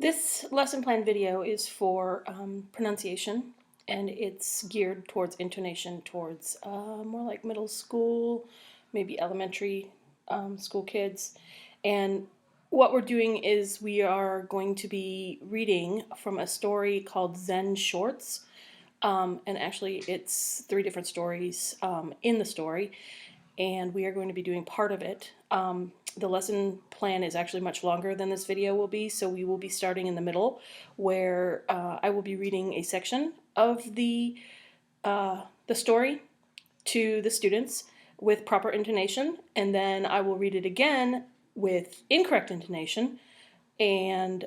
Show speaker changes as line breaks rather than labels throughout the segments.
This lesson plan video is for pronunciation, and it's geared towards intonation towards more like middle school, maybe elementary school kids. And what we're doing is we are going to be reading from a story called Zen Shorts. And actually it's 3 different stories in the story, and we are going to be doing part of it. The lesson plan is actually much longer than this video will be, so we will be starting in the middle, where I will be reading a section of the story to the students with proper intonation, and then I will read it again with incorrect intonation and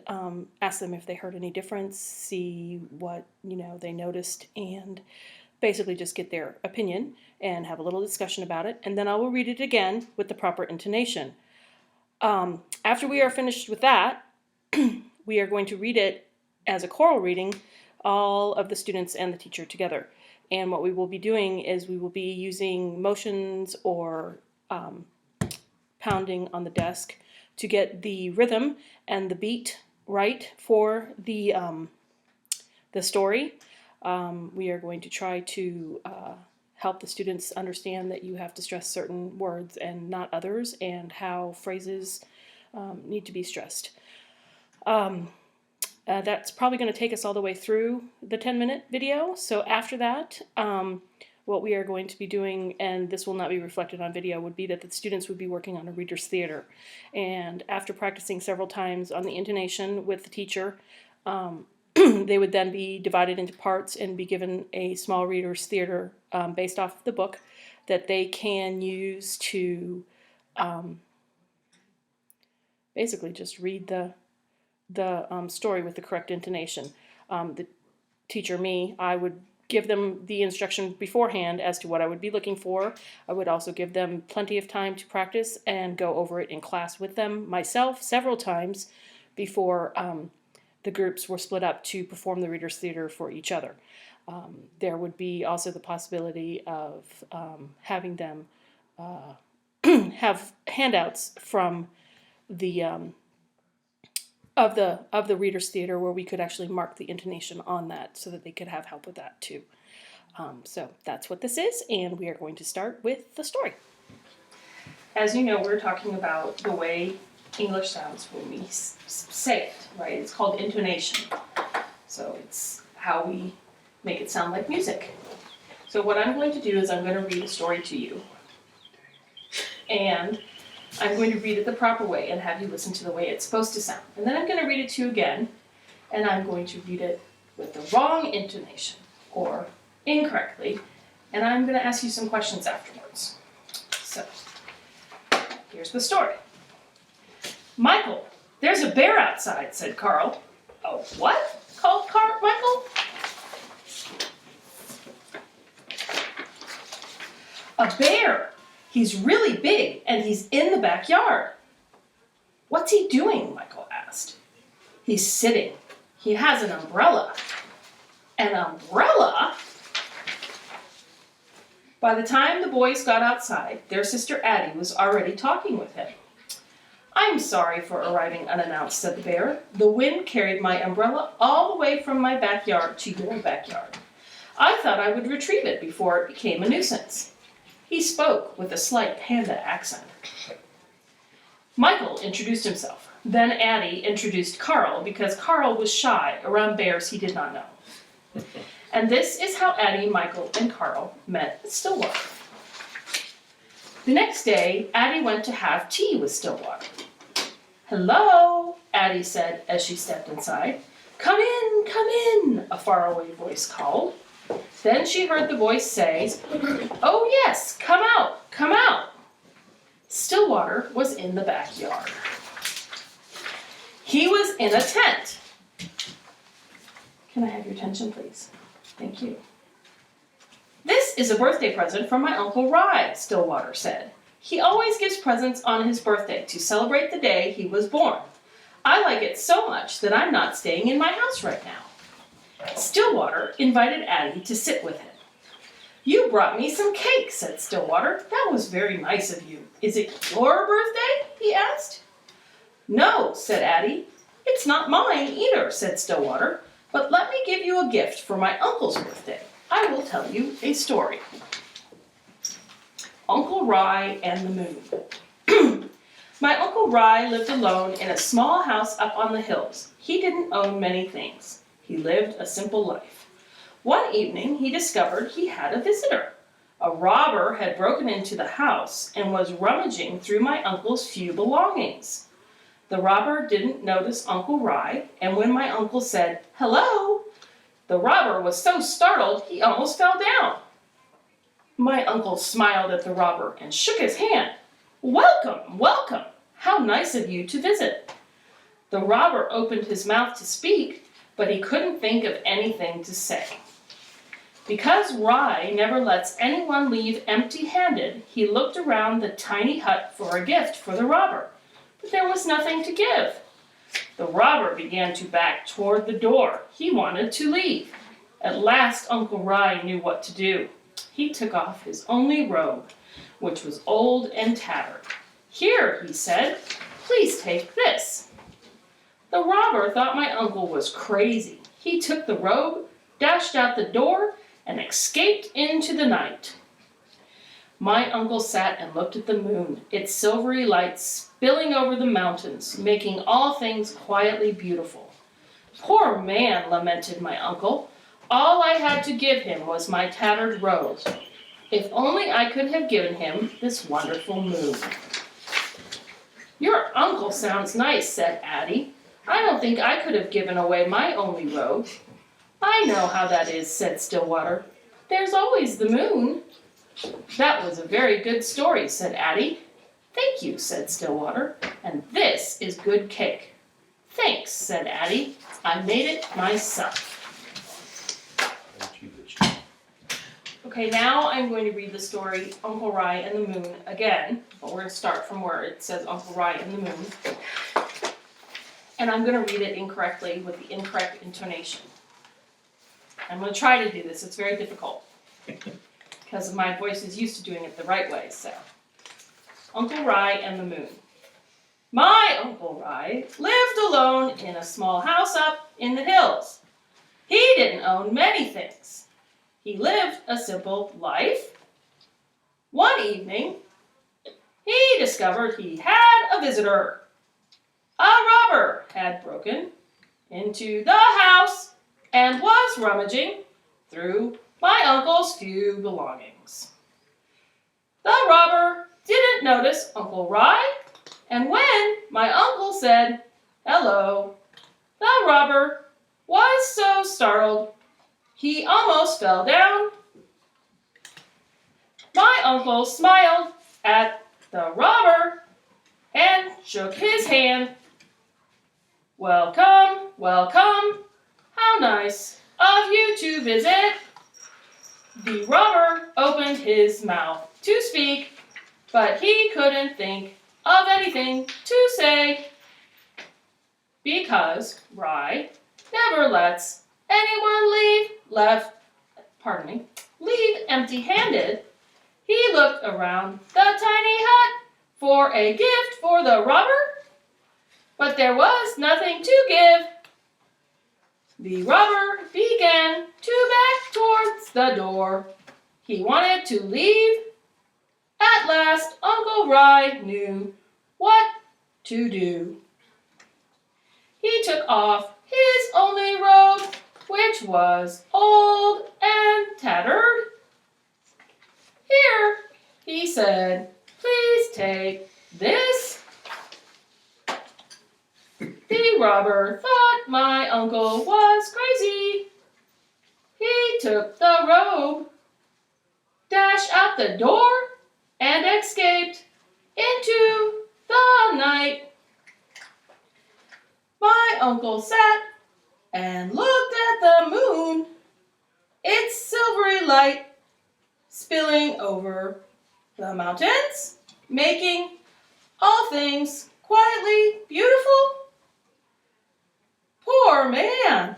ask them if they heard any difference, see what they noticed, and basically just get their opinion and have a little discussion about it. And then I will read it again with the proper intonation. After we are finished with that, we are going to read it as a choral reading, all of the students and the teacher together. And what we will be doing is we will be using motions or pounding on the desk to get the rhythm and the beat right for the story. We are going to try to help the students understand that you have to stress certain words and not others, and how phrases need to be stressed. That's probably going to take us all the way through the 10-minute video. So after that, what we are going to be doing, and this will not be reflected on video, would be that the students would be working on a reader's theater. And after practicing several times on the intonation with the teacher, they would then be divided into parts and be given a small reader's theater based off of the book that they can use to basically just read the story with the correct intonation. The teacher, me, I would give them the instruction beforehand as to what I would be looking for. I would also give them plenty of time to practice and go over it in class with them myself several times before the groups were split up to perform the reader's theater for each other. There would be also the possibility of having them have handouts from the of the reader's theater, where we could actually mark the intonation on that so that they could have help with that too. So that's what this is, and we are going to start with the story. As you know, we're talking about the way English sounds when we say it, right? It's called intonation. So it's how we make it sound like music. So what I'm going to do is I'm going to read a story to you, and I'm going to read it the proper way and have you listen to the way it's supposed to sound. And then I'm going to read it to you again, and I'm going to read it with the wrong intonation or incorrectly, and I'm going to ask you some questions afterwards. So here's the story. "Michael, there's a bear outside," said Carl. "Oh, what?" called Michael. "A bear. He's really big, and he's in the backyard." "What's he doing?" Michael asked. "He's sitting. He has an umbrella." "An umbrella?" By the time the boys got outside, their sister Addie was already talking with him. "I'm sorry for arriving unannounced," said the bear. "The wind carried my umbrella all the way from my backyard to your backyard. I thought I would retrieve it before it became a nuisance." He spoke with a slight panda accent. Michael introduced himself. Then Addie introduced Carl, because Carl was shy around bears he did not know. And this is how Addie, Michael, and Carl met at Stillwater. The next day, Addie went to have tea with Stillwater. "Hello," Addie said as she stepped inside. Come in," a faraway voice called. Then she heard the voice say, "Oh yes, come out, come out." Stillwater was in the backyard. He was in a tent. "Can I have your attention, please? Thank you." "This is a birthday present from my Uncle Rye," Stillwater said. "He always gives presents on his birthday to celebrate the day he was born. I like it so much that I'm not staying in my house right now." Stillwater invited Addie to sit with him. "You brought me some cake," said Stillwater. "That was very nice of you. Is it your birthday?" he asked. "No," said Addie. "It's not mine either," said Stillwater, "but let me give you a gift for my uncle's birthday. I will tell you a story." Uncle Rye and the Moon. My Uncle Rye lived alone in a small house up on the hills. He didn't own many things. He lived a simple life. One evening, he discovered he had a visitor. A robber had broken into the house and was rummaging through my uncle's few belongings. The robber didn't notice Uncle Rye, and when my uncle said, "Hello," the robber was so startled he almost fell down. My uncle smiled at the robber and shook his hand. "Welcome, welcome. How nice of you to visit." The robber opened his mouth to speak, but he couldn't think of anything to say. Because Rye never lets anyone leave empty-handed, he looked around the tiny hut for a gift for the robber, but there was nothing to give. The robber began to back toward the door. He wanted to leave. At last, Uncle Rye knew what to do. He took off his only robe, which was old and tattered. "Here," he said, "please take this." The robber thought my uncle was crazy. He took the robe, dashed out the door, and escaped into the night. My uncle sat and looked at the moon, its silvery light spilling over the mountains, making all things quietly beautiful. "Poor man," lamented my uncle. "All I had to give him was my tattered robe. If only I could have given him this wonderful moon." "Your uncle sounds nice," said Addie. "I don't think I could have given away my only robe." "I know how that is," said Stillwater. "There's always the moon." "That was a very good story," said Addie. "Thank you," said Stillwater. "And this is good cake." "Thanks," said Addie. "I made it myself." Okay, now I'm going to read the story Uncle Rye and the Moon again, but we're going to start from where it says Uncle Rye and the Moon. And I'm going to read it incorrectly with the incorrect intonation. I'm going to try to do this. It's very difficult because my voice is used to doing it the right way. So, Uncle Rye and the Moon. My Uncle Rye lived alone in a small house up in the hills. He didn't own many things. He lived a simple life. One evening, he discovered he had a visitor. A robber had broken into the house and was rummaging through my uncle's few belongings. The robber didn't notice Uncle Rye, and when my uncle said, "Hello," the robber was so startled he almost fell down. My uncle smiled at the robber and shook his hand. "Welcome, welcome. How nice of you to visit." The robber opened his mouth to speak, but he couldn't think of anything to say. Because Rye never lets anyone leave empty-handed, he looked around the tiny hut for a gift for the robber, but there was nothing to give. The robber began to back towards the door. He wanted to leave. At last, Uncle Rye knew what to do. He took off his only robe, which was old and tattered. "Here," he said, "please take this." The robber thought my uncle was crazy. He took the robe, dashed out the door, and escaped into the night. My uncle sat and looked at the moon, its silvery light spilling over the mountains, making all things quietly beautiful. "Poor man,"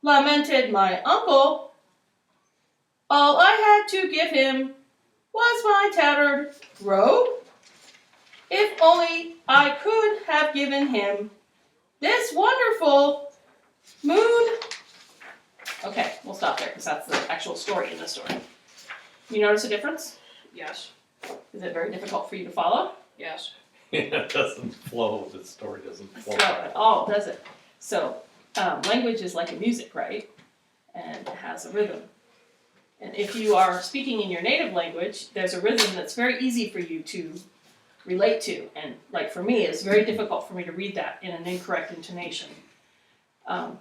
lamented my uncle. "All I had to give him was my tattered robe. If only I could have given him this wonderful moon. Okay, we'll stop there because that's the actual story in the story. You notice a difference?
Yes.
Is it very difficult for you to follow?
Yes.
It doesn't flow. The story doesn't flow.
At all, does it? So, language is like a music, right? And it has a rhythm. And if you are speaking in your native language, there's a rhythm that's very easy for you to relate to. And like for me, it's very difficult for me to read that in an incorrect intonation. And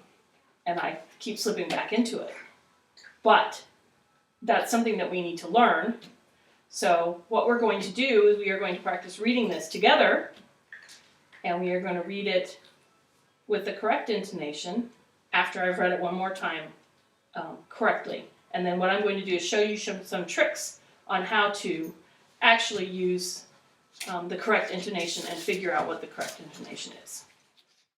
I keep slipping back into it. But that's something that we need to learn. So what we're going to do is we are going to practice reading this together, and we are going to read it with the correct intonation after I've read it one more time correctly. And then what I'm going to do is show you some tricks on how to actually use the correct intonation and figure out what the correct intonation is.